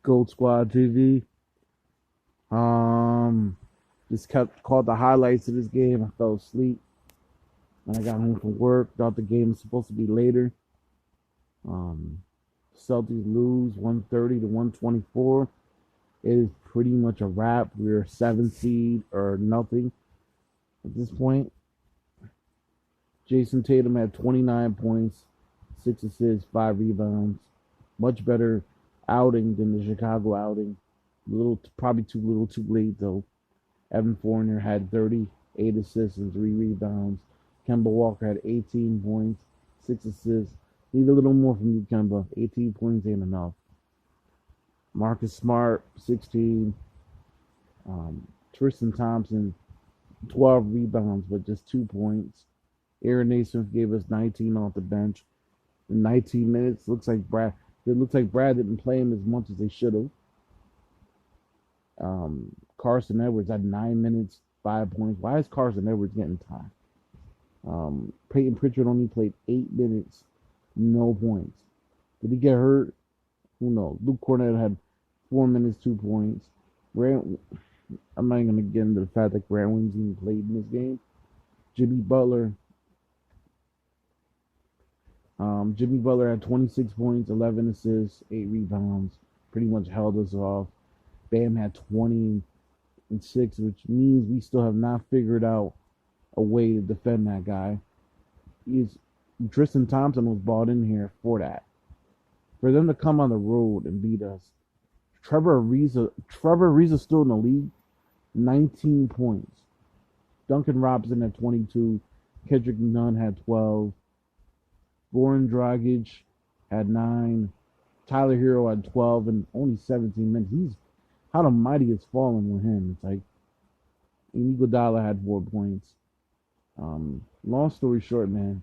Gold Squad TV. Um, just kept caught the highlights of this game. I fell asleep when I got home from work. Thought the game was supposed to be later. Um, Celtics lose 130 to 124. It is pretty much a wrap. We're a 7 seed or nothing at this point. Jason Tatum had 29 points, 6 assists, 5 rebounds. Much better outing than the Chicago outing. Probably too little, too late though. Evan Fournier had 38 assists and 3 rebounds. Kemba Walker had 18 points, 6 assists. Need a little more from you, Kemba. 18 points ain't enough. Marcus Smart, 16. Tristan Thompson, 12 rebounds, but just 2 points. Aaron Nesmith gave us 19 off the bench in 19 minutes. It looks like Brad didn't play him as much as they should have. Carson Edwards had 9 minutes, 5 points. Why is Carson Edwards getting time? Peyton Pritchard only played 8 minutes, no points. Did he get hurt? Who knows? Luke Cornett had 4 minutes, 2 points. I'm not even going to get into the fact that Grant Williams even played in this game. Jimmy Butler had 26 points, 11 assists, 8 rebounds. Pretty much held us off. Bam had 20 and 6, which means we still have not figured out a way to defend that guy. Tristan Thompson was brought in here for that. For them to come on the road and beat us. Trevor Ariza still in the league, 19 points. Duncan Robinson had 22. Kendrick Nunn had 12. Goran Dragic had 9. Tyler Hero had 12 and only 17 minutes. How the mighty has fallen with him. It's like Iguodala had 4 points. Long story short, man,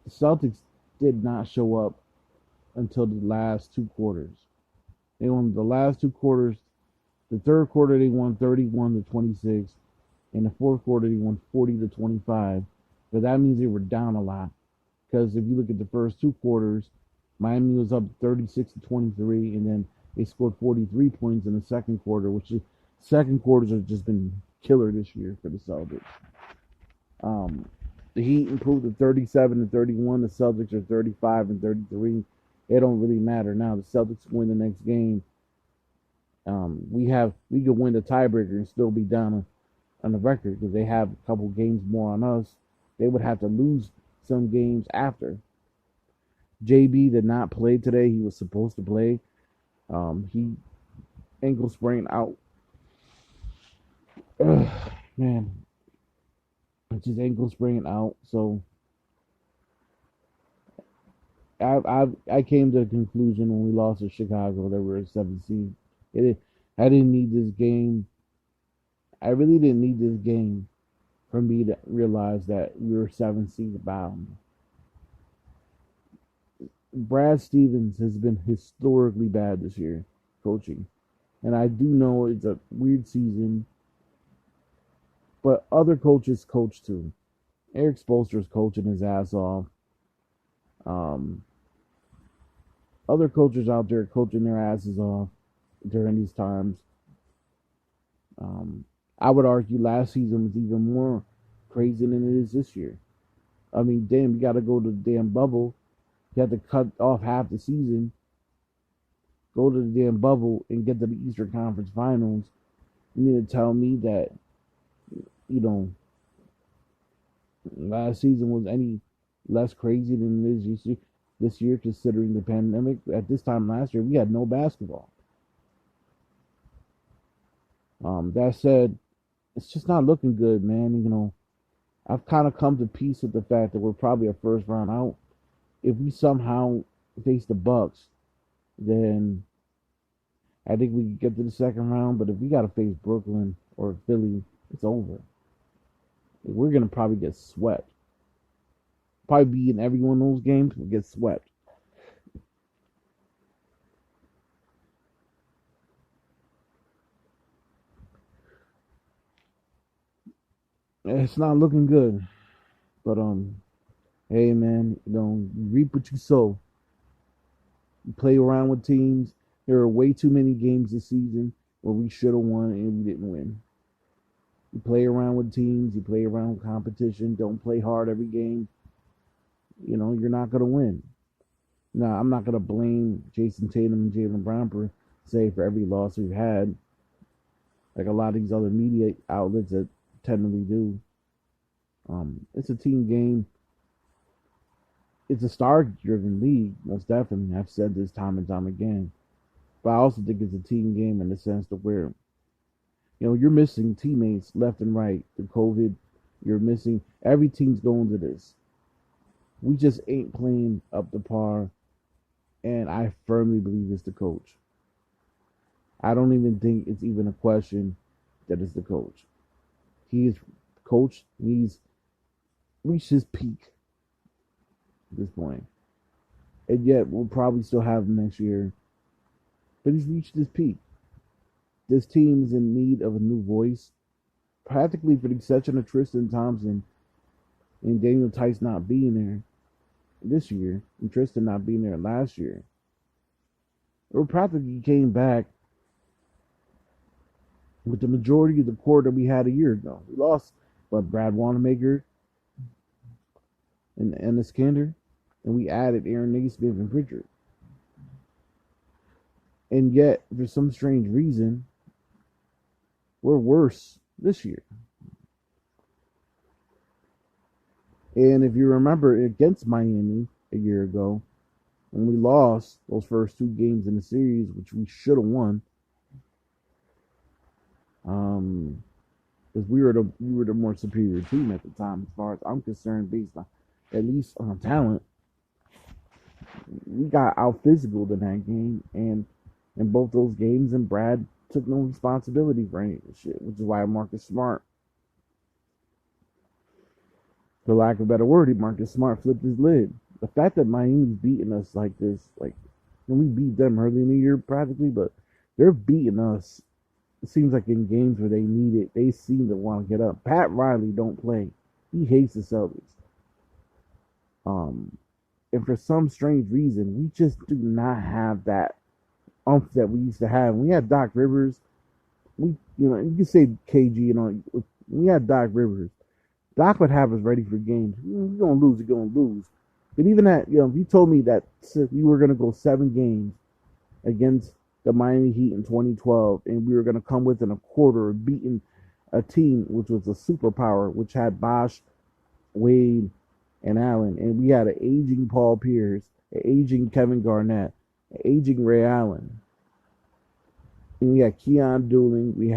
the Celtics did not show up until the last 2 quarters. They won the last 2 quarters. The third quarter they won 31 to 26. In the fourth quarter they won 40 to 25. But that means they were down a lot. Because if you look at the first 2 quarters, Miami was up 36 to 23, and then they scored 43 points in the second quarter, second quarters have just been killer this year for the Celtics. The Heat improved to 37 and 31. The Celtics are 35 and 33. It don't really matter now. The Celtics win the next game. We could win the tiebreaker and still be down on the record because they have a couple games more on us. They would have to lose some games after. JB did not play today. He was supposed to play. He ankle sprain out. Man, it's his ankle sprain out. So I came to a conclusion when we lost to Chicago that we're a 7 seed. I didn't need this game. I really didn't need this game for me to realize that we were 7 seed bound. Brad Stevens has been historically bad this year coaching. And I do know it's a weird season, but other coaches coach too. Eric Spoelstra's coaching his ass off. Other coaches out there coaching their asses off during these times. I would argue last season was even more crazy than it is this year. I mean, damn, you got to go to the damn bubble. You have to cut off half the season, go to the damn bubble, and get to the Eastern Conference Finals. You mean to tell me that, last season was any less crazy than it is this year, considering the pandemic? At this time last year, we had no basketball. That said, it's just not looking good, man. I've kind of come to peace with the fact that we're probably a first round out. If we somehow face the Bucks, then I think we can get to the second round. But if we got to face Brooklyn or Philly, it's over. We're going to probably get swept. Probably be in every one of those games, we'll get swept. It's not looking good. But, hey, man, you reap what you sow. You play around with teams. There were way too many games this season where we should have won and we didn't win. You play around with teams, you play around with competition, don't play hard every game. You're not going to win. Now, I'm not going to blame Jason Tatum and Jaylen Brown for every loss we've had, like a lot of these other media outlets that technically do. It's a team game. It's a star-driven league, most definitely. I've said this time and time again. But I also think it's a team game in the sense that where, you're missing teammates left and right. The COVID, you're missing. Every team's going to this. We just ain't playing up to par, and I firmly believe it's the coach. I don't even think it's even a question that it's the coach. He's reached his peak at this point. And yet we'll probably still have him next year. But he's reached his peak. This team is in need of a new voice. Practically for the exception of Tristan Thompson and Daniel Tice not being there this year, and Tristan not being there last year. We practically came back with the majority of the core that we had a year ago. We lost Brad Wanamaker and Iskander, and we added Aaron Nesmith and Pritchard. And yet, for some strange reason, we're worse this year. And if you remember, against Miami a year ago, when we lost those first two games in the series, which we should have won, because we were the more superior team at the time, as far as I'm concerned, based on at least on talent. We got out physical in that game, and in both those games, and Brad took no responsibility for any of the shit, which is why Marcus Smart, for lack of a better word, Marcus Smart flipped his lid. The fact that Miami's beating us like this, like, when we beat them early in the year practically, but they're beating us. It seems like in games where they need it, they seem to want to get up. Pat Riley don't play. He hates the Celtics. And for some strange reason, we just do not have that umph that we used to have. When we had Doc Rivers, you can say KG, we had Doc Rivers. Doc would have us ready for games. You're going to lose, you're going to lose. But even that, if you told me that we were going to go 7 games against the Miami Heat in 2012, and we were going to come within a quarter of beating a team which was a superpower, which had Bosh, Wade, and Allen, and we had an aging Paul Pierce, an aging Kevin Garnett, an aging Ray Allen, and we had Keon Dooling, we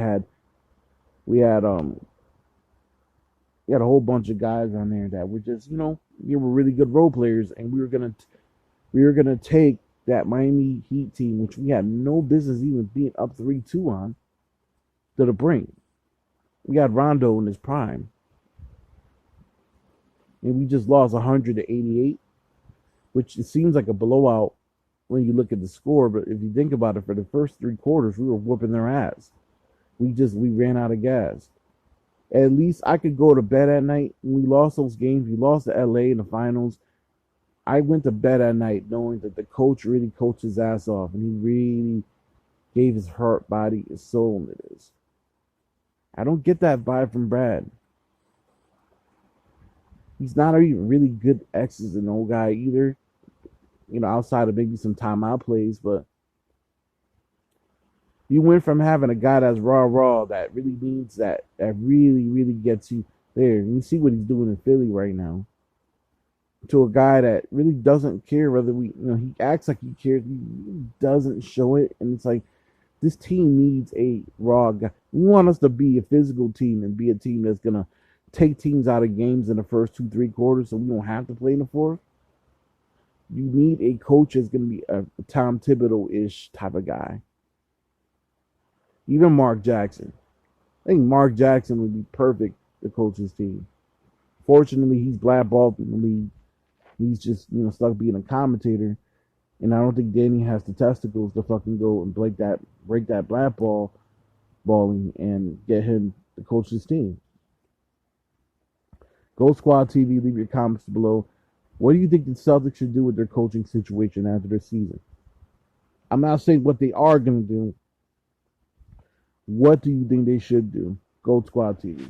had a whole bunch of guys on there that were just, they were really good role players, and we were gonna take that Miami Heat team, which we had no business even being up 3-2 on, to the brink. We had Rondo in his prime, and we just lost 100-88, which it seems like a blowout when you look at the score. But if you think about it, for the first 3 quarters, we were whooping their ass. We ran out of gas. At least I could go to bed at night. When we lost those games, we lost to LA in the finals. I went to bed at night knowing that the coach really coached his ass off, and he really gave his heart, body, and soul into this. I don't get that vibe from Brad. He's not even really good X's and O guy either, outside of maybe some timeout plays. But you went from having a guy that's raw that really needs that really, really gets you there. And you see what he's doing in Philly right now, to a guy that really doesn't care whether he acts like he cares. He doesn't show it. And it's like, this team needs a raw guy. We want us to be a physical team and be a team that's going to take teams out of games in the first 2-3 quarters so we don't have to play in the fourth. You need a coach that's going to be a Tom Thibodeau-ish type of guy. Even Mark Jackson. I think Mark Jackson would be perfect to coach his team. Fortunately, he's blackballed in the league. He's just, stuck being a commentator. And I don't think Danny has the testicles to fucking go and break that balling and get him to coach his team. Gold Squad TV, leave your comments below. What do you think the Celtics should do with their coaching situation after this season? I'm not saying what they are going to do. What do you think they should do? Gold Squad TV.